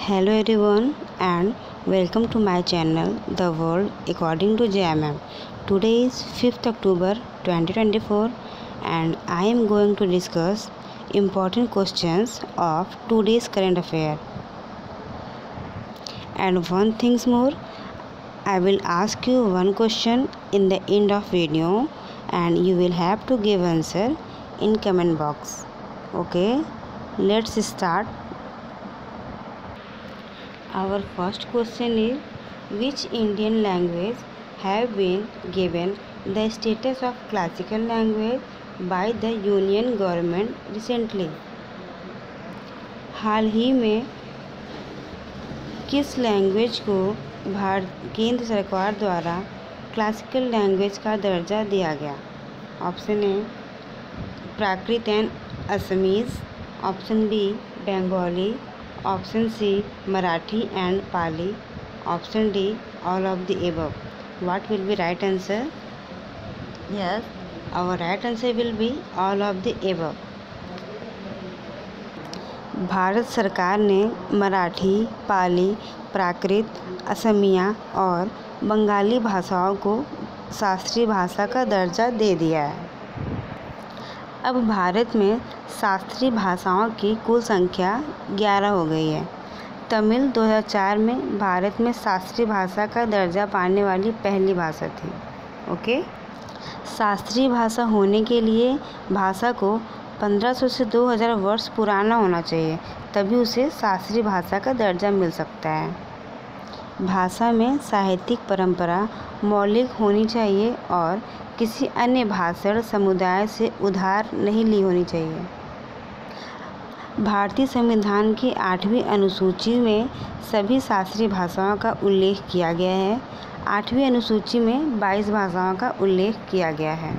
Hello everyone and welcome to my channel The World According to JMM. Today is 5th October 2024 and I am going to discuss important questions of today's current affair. And one thing's more, I will ask you one question in the end of video and you will have to give answer in comment box. Okay, let's start. Our first question is, which Indian language have been given the status of classical language by the Union government recently? हाल ही में किस language को केंद्र सरकार द्वारा classical language का दर्जा दिया गया? Option A Prakrit and Assamese, option B Bengali, option C Marathi and Pali, option D all of the above. What will be right answer? Yes, our right answer will be all of the above. Bharat सरकार ने मराठी, पाली, प्राकृत, असमिया और बंगाली भाषाओं को शास्त्रीय भाषा का दर्जा दे दिया है. अब भारत में शास्त्रीय भाषाओं की कुल संख्या 11 हो गई है. तमिल 2004 में भारत में शास्त्रीय भाषा का दर्जा पाने वाली पहली भाषा थी. ओके, शास्त्रीय भाषा होने के लिए भाषा को 1500 से 2000 वर्ष पुराना होना चाहिए, तभी उसे शास्त्रीय भाषा का दर्जा मिल सकता है. भाषा में साहित्यिक परंपरा मौलिक होनी चाहिए और किसी अन्य भाषण समुदाय से उधार नहीं ली होनी चाहिए. भारतीय संविधान की 8वीं अनुसूची में सभी शास्त्रीय भाषाओं का उल्लेख किया गया है. 8वीं अनुसूची में 22 भाषाओं का उल्लेख किया गया है.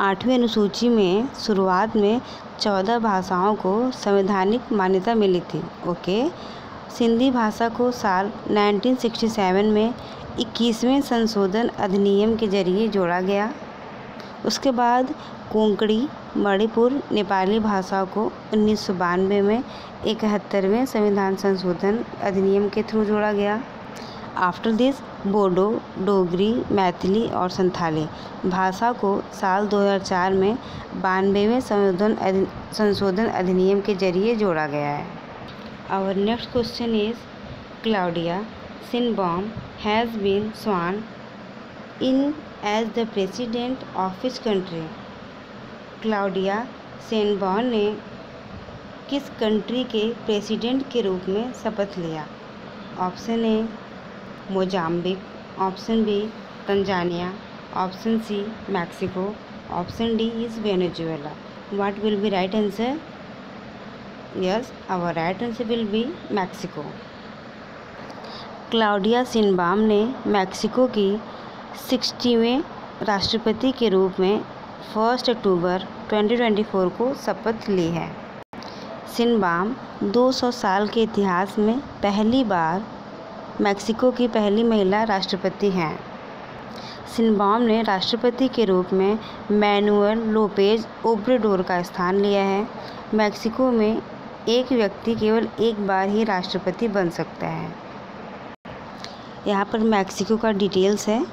8वीं अनुसूची में शुरुआत में 14 भाषाओं को संवैधानिक मान्यता मिली थी. ओके, सिंधी भाषा को साल 1967 में 21वें संशोधन अधिनियम के जरिए जोड़ा गया. उसके बाद कोंकणी, मणिपुर, नेपाली भाषाओं को 1992 में 71वें संविधान संशोधन अधिनियम के थ्रू जोड़ा गया. आफ्टर दिस बोडो, डोगरी, मैथिली और संथाली भाषा को साल 2004 में 92वें संशोधन अधिनियम के जरिए जोड़ा गया है. Our next question is, Claudia Sheinbaum has been sworn in as the president of which country? Claudia Sheinbaum ने किस कंट्री के प्रेसिडेंट के रूप में शपथ लिया? Option A Mozambique, option B Tanzania, option C Mexico, option D is Venezuela. What will be right answer? Yes, our right answer will be Mexico. Claudia Sheinbaum ने Mexico की 60वें राष्ट्रपति के रूप में 1 अक्टूबर 2024 को शपथ ली है. शेनबॉर्न 200 साल के इतिहास में पहली बार मैक्सिको की पहली महिला राष्ट्रपति हैं. शेनबॉर्न ने राष्ट्रपति के रूप में मैनुअल लोपेज ओब्रेडोर का स्थान लिया है. मैक्सिको में एक व्यक्ति केवल एक बार ही राष्ट्रपति बन सकता है. यहाँ पर मैक्सिको का डिटेल्स है.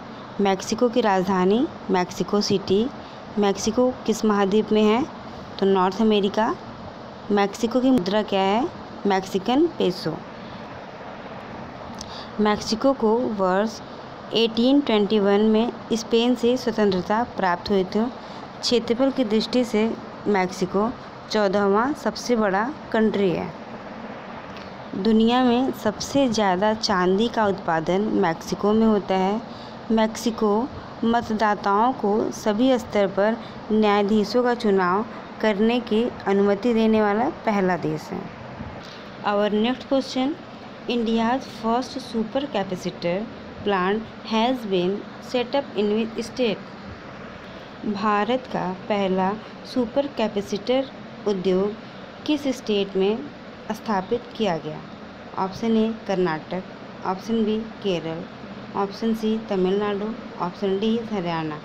मैक्सिको की राजधानी मैक्सिको सिटी. मैक्सिको किस महाद्वीप में है? तो नॉर्थ अमेरिका. मैक्सिको की मुद्रा क्या है? Mexican peso. मैक्सिको को वर्ष 1821 में स्पेन से स्वतंत्रता प्राप्त हुई थी. क्षेत्रफल की दृष्टि से मैक्सिको 14वां सबसे बड़ा कंट्री है. दुनिया में सबसे ज़्यादा चांदी का उत्पादन मैक्सिको में होता है. मैक्सिको मतदाताओं को सभी स्तर पर न्यायाधीशों का चुनाव करने की अनुमति देने वाला पहला देश है. Our next question, India's first super capacitor plant has been set up in which state? Bharat का पहला सुपर कैपेसिटर उद्योग किस स्टेट में स्थापित किया गया? Option A Karnataka, option B Kerala, option C Tamil Nadu, option D Haryana.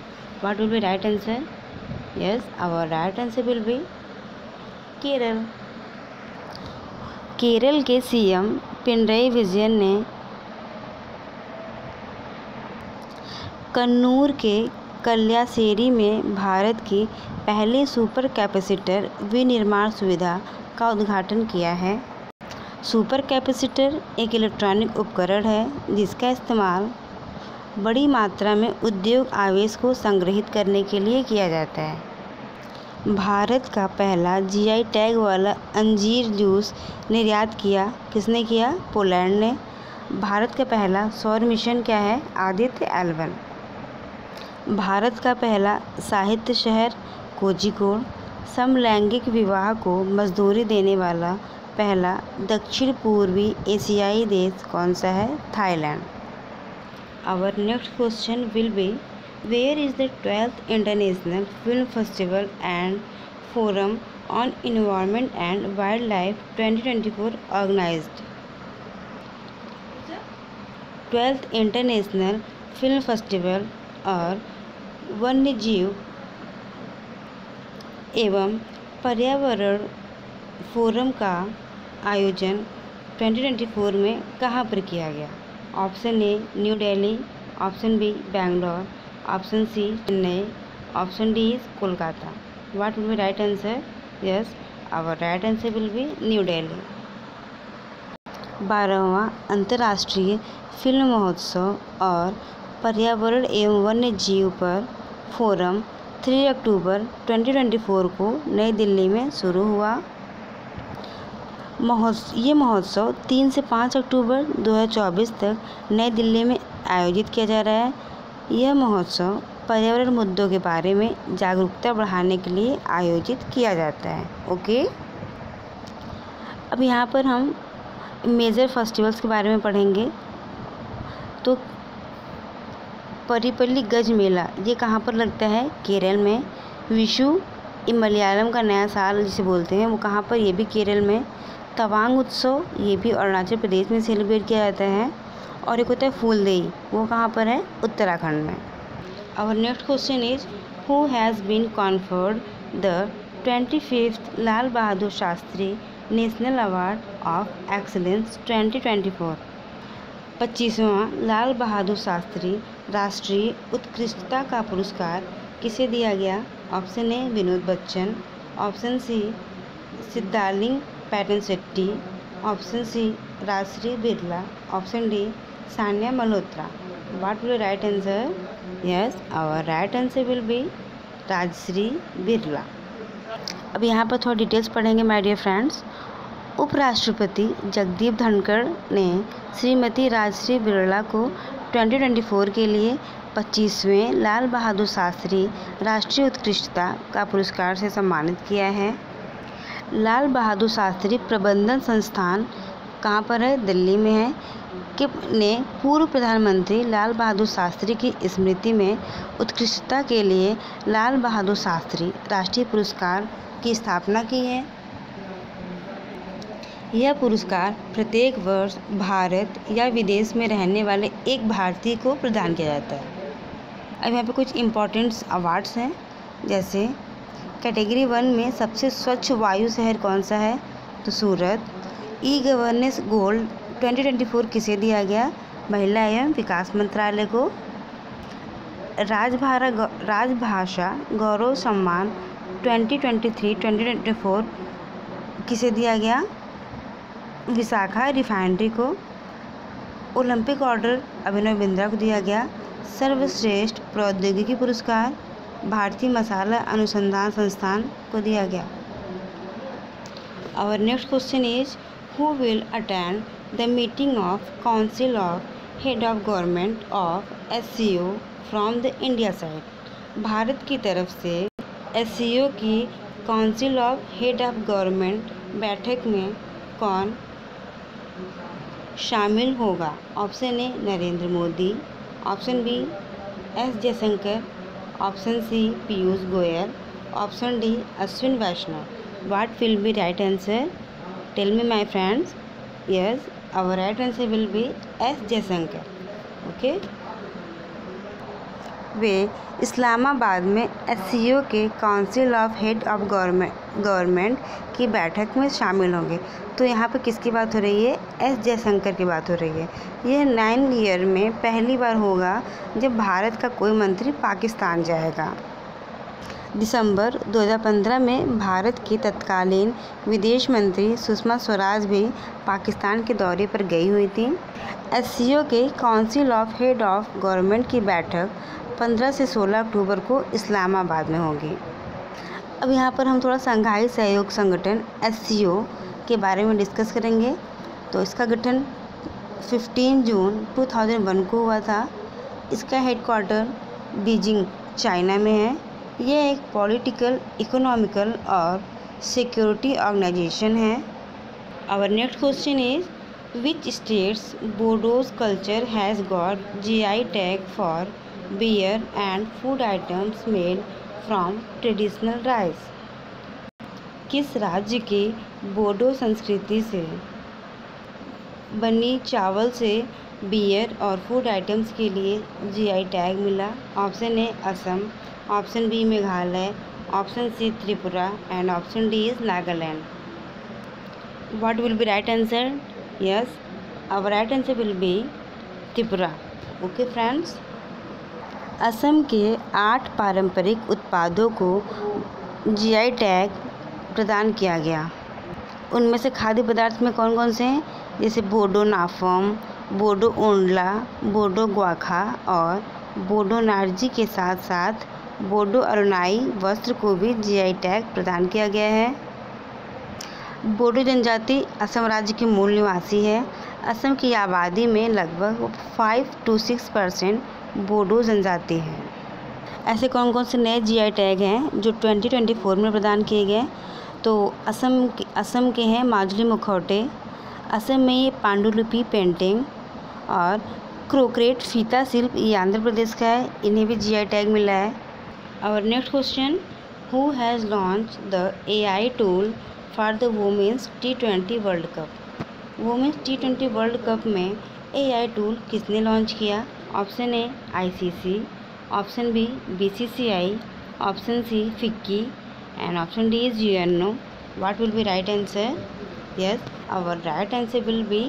What will be right answer? Yes, our right answer will be Kerala. Kerala के CM Pinarayi Vijayan ने कन्नूर के कल्यासेरी में भारत की पहली सुपर कैपेसिटर विनिर्माण सुविधा का उद्घाटन किया है। सुपर कैपेसिटर एक इलेक्ट्रॉनिक उपकरण है जिसका इस्तेमाल बड़ी मात्रा में उद्योग आवेश को संग्रहित करने के लिए किया जाता है। भारत का पहला जीआई टैग वाला अंजीर जूस निर्यात किया किसने किया? पोलैंड ने। भारत का पहला सौर मिशन क्या है? आदित्य L1। भारत का पहला साहित्य शहर कोझिकोड। समलैंगिक विवाह को मंजूरी देने वाला पहला दक्षिण पूर्वी एशियाई देश कौन सा है? Thailand. Our next question will be, where is the 12th International Film Festival and Forum on Environment and Wildlife 2024 organized? 12th international film festival और वन्यजीव एवं पर्यावरण फोरम का आयोजन 2024 में कहाँ पर किया गया? Option A New Delhi, option B Bangalore, option C Chennai, option D is Kolkata. What will be right answer? Yes, our right answer will be New Delhi. 12वां अंतर्राष्ट्रीय फिल्म महोत्सव और पर्यावरण एवं वन्य जीव पर फोरम 3 अक्टूबर 2024 को नई दिल्ली में शुरू हुआ। ये महोत्सव 3 से 5 अक्टूबर 2024 तक नई दिल्ली में आयोजित किया जा रहा है। यह महोत्सव पर्यावरण मुद्दों के बारे में जागरूकता बढ़ाने के लिए आयोजित किया जाता है। ओके, अब यहाँ पर हम मेजर फेस्टिवल्स के बारे में पढ़ेंगे। तो परिपल्ली गज मेला ये कहाँ पर लगता है? केरल में। विशु मलयालम का नया साल जिसे बोलते हैं वो कहाँ पर? ये भी केरल में। तवांग उत्सव ये भी अरुणाचल प्रदेश में सेलिब्रेट किया जाता है। और एक होता है फूलदेई, वो कहाँ पर है? उत्तराखंड में। Our next question is, who has been conferred the 25th Lal Bahadur Shastri national award of excellence 2024? 25वां लाल बहादुर शास्त्री राष्ट्रीय उत्कृष्टता का पुरस्कार किसे दिया गया? Option A Vinod Bachchan, option C Siddhalinga Pattan Shetty, option C Rajshree Birla, option D Sanya Malhotra. What will right answer? Yes, our right answer will be Rajshree Birla. अब यहाँ पर थोड़ा डिटेल्स पढ़ेंगे माय डियर फ्रेंड्स। उपराष्ट्रपति जगदीप धनखड़ ने श्रीमती राजश्री बिरला को 2024 के लिए 25वें लाल बहादुर शास्त्री राष्ट्रीय उत्कृष्टता का पुरस्कार से सम्मानित किया है। लाल बहादुर शास्त्री प्रबंधन संस्थान कहाँ पर है? दिल्ली में है। कि ने पूर्व प्रधानमंत्री लाल बहादुर शास्त्री की स्मृति में उत्कृष्टता के लिए लाल बहादुर शास्त्री राष्ट्रीय पुरस्कार की स्थापना की है। यह पुरस्कार प्रत्येक वर्ष भारत या विदेश में रहने वाले एक भारतीय को प्रदान किया जाता है। अब यहाँ पे कुछ इम्पोर्टेंट अवार्ड्स हैं, जैसे कैटेगरी 1 में सबसे स्वच्छ वायु शहर कौन सा है? तो सूरत। ई गवर्नेंस गोल्ड 2024 किसे दिया गया? महिला एवं विकास मंत्रालय को। राजभाषा गौरव सम्मान 2023-2024 किसे दिया गया? विशाखा रिफाइनरी को। ओलंपिक ऑर्डर अभिनव बिंद्रा को दिया गया। सर्वश्रेष्ठ प्रौद्योगिकी पुरस्कार भारतीय मसाला अनुसंधान संस्थान को दिया गया। Our next question is, who will attend the meeting of council of head of government of SCO from the India side? Bharat की तरफ से SCO की council of head of government बैठक में कौन शामिल होगा? Option A Narendra Modi, option B S Jaishankar, option C Piyush Goyal, option D Ashwin Vaishnaw. What will be right answer? Tell me my friends. Yes, our right answer will be S Jaishankar. Okay, वे इस्लामाबाद में SCO के council of head of government की बैठक में शामिल होंगे। तो यहाँ पर किसकी बात हो रही है? S जयशंकर की बात हो रही है। यह 9 ईयर में पहली बार होगा जब भारत का कोई मंत्री पाकिस्तान जाएगा। दिसंबर 2015 में भारत की तत्कालीन विदेश मंत्री सुषमा स्वराज भी पाकिस्तान के दौरे पर गई हुई थी। SCO के council of head of government की बैठक 15 से 16 अक्टूबर को इस्लामाबाद में होगी। अब यहाँ पर हम थोड़ा शंघाई सहयोग संगठन SCO के बारे में डिस्कस करेंगे। तो इसका गठन 15 जून 2001 को हुआ था। इसका हेडक्वार्टर बीजिंग चाइना में है। यह एक पॉलिटिकल, इकोनॉमिकल और सिक्योरिटी ऑर्गेनाइजेशन है। Our next question is which state's Bodos culture has got GI tag for beer and food items made from traditional rice? किस राज्य के बोडो संस्कृति से बनी चावल से बियर और फूड आइटम्स के लिए GI टैग मिला? Option A Assam, option B Meghalaya, option C Tripura and option D is Nagaland. What will be right answer? Yes, our right answer will be Tripura. Okay friends, Assam के 8 पारंपरिक उत्पादों को GI टैग प्रदान किया गया. उनमें से खाद्य पदार्थ में कौन कौन से हैं? जैसे बोडो नाफम, बोडो ओंडला, बोडो ग्वाखा और बोडो नार्जी के साथ साथ बोडो अरुणाई वस्त्र को भी GI टैग प्रदान किया गया है. बोडो जनजाति असम राज्य के मूल निवासी है. असम की आबादी में लगभग 5 to 6% बोडो जनजाति है. ऐसे कौन कौन से नए GI टैग हैं जो 2024 में प्रदान किए गए? तो असम के हैं माजुली मुखौटे. असम में ये पांडुलिपि पेंटिंग और क्रोक्रेट फीता शिल्प ये आंध्र प्रदेश का है. इन्हें भी GI टैग मिला है. Our next question, who has launched the AI tool for the Women's T20 World Cup? Women's T20 World Cup में AI टूल किसने लॉन्च किया? Option A ICC, option B BCCI, option C FICCI and option D is UNO. What will be right answer? Yes, our right answer will be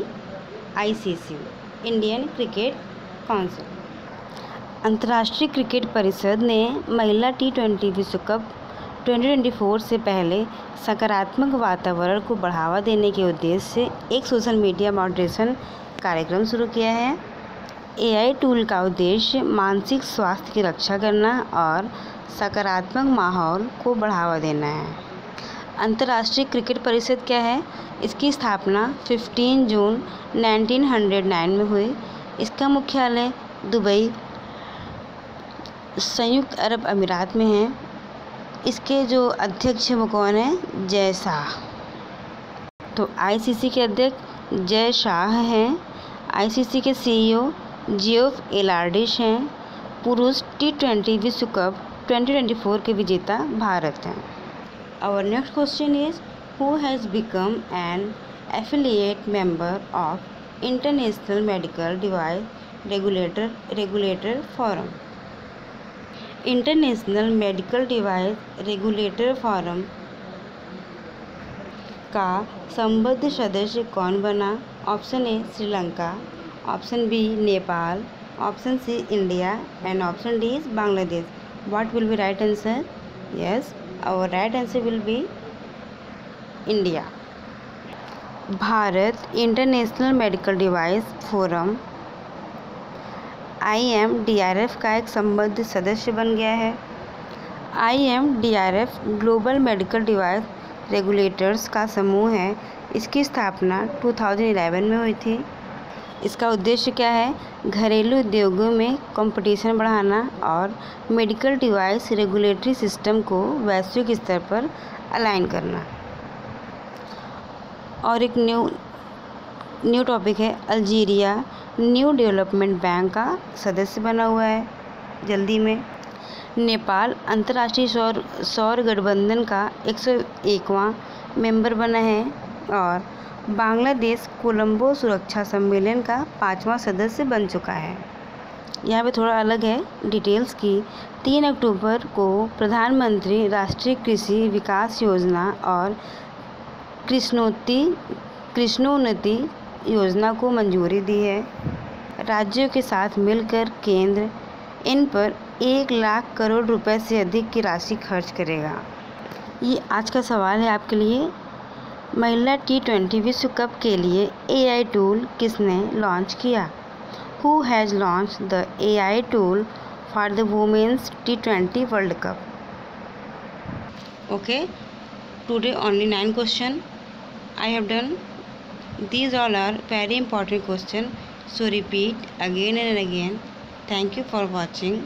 ICC, Indian Cricket Council. अंतर्राष्ट्रीय cricket परिषद ने महिला T20 विश्व cup 2024 से पहले सकारात्मक वातावरण को बढ़ावा देने के उद्देश्य से एक सोशल मीडिया मॉडरेशन कार्यक्रम शुरू किया है. AI टूल का उद्देश्य मानसिक स्वास्थ्य की रक्षा करना और सकारात्मक माहौल को बढ़ावा देना है. अंतर्राष्ट्रीय क्रिकेट परिषद क्या है? इसकी स्थापना 15 जून 1909 में हुई. इसका मुख्यालय दुबई, संयुक्त अरब अमीरात में है. इसके जो अध्यक्ष हैं वो कौन है? जय शाह. तो ICC के अध्यक्ष जय शाह हैं. ICC के CEO जियोफ एलार्डिश हैं. पुरुष T20 विश्व कप 2024 के विजेता भारत हैं. Our next question is, who has become an affiliate member of International Medical Device Regulator Forum? International medical device regulator forum का संबद्ध सदस्य कौन बना? Option A Sri Lanka, option B Nepal, option C India and option D is Bangladesh. What will be right answer? Yes, our right answer will be India. Bharat international medical device forum IMDRF का एक संबद्ध सदस्य बन गया है. IMDRF global medical device regulators का समूह है. इसकी स्थापना 2011 में हुई थी. इसका उद्देश्य क्या है? घरेलू उद्योगों में कंपटीशन बढ़ाना और मेडिकल डिवाइस रेगुलेटरी सिस्टम को वैश्विक स्तर पर अलाइन करना. और एक न्यू टॉपिक है, अल्जीरिया न्यू डेवलपमेंट बैंक का सदस्य बना हुआ है जल्दी में. नेपाल अंतर्राष्ट्रीय सौर गठबंधन का 101वां मेंबर बना है. और बांग्लादेश कोलंबो सुरक्षा सम्मेलन का 5वां सदस्य बन चुका है. यहाँ पे थोड़ा अलग है डिटेल्स की। 3 अक्टूबर को प्रधानमंत्री राष्ट्रीय कृषि विकास योजना और कृष्णोन्नति योजना को मंजूरी दी है। राज्यों के साथ मिलकर केंद्र इन पर 1 लाख करोड़ रुपए से अधिक की राशि खर्च करेगा। ये आज का सवाल है आपके लिए। महिला T20 विश्व कप के लिए AI टूल किसने लॉन्च किया? Who has launched the AI tool for the Women's T20 World Cup? Okay, today only 9 questions I have done. These all are very important questions, so repeat again and again. Thank you for watching.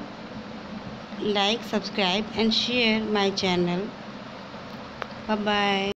Like, subscribe and share my channel. Bye bye.